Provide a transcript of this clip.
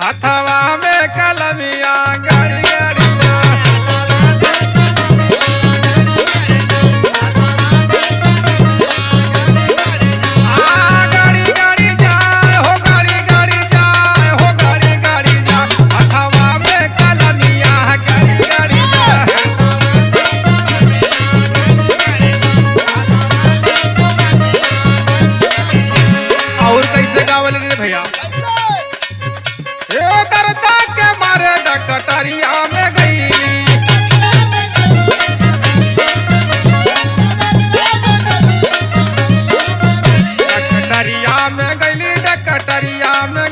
हथवा में कलमिया गाड़ी गाड़ी भैया दर्दा के मारे डकटरिया में गई डकटरिया में गई डकटरिया में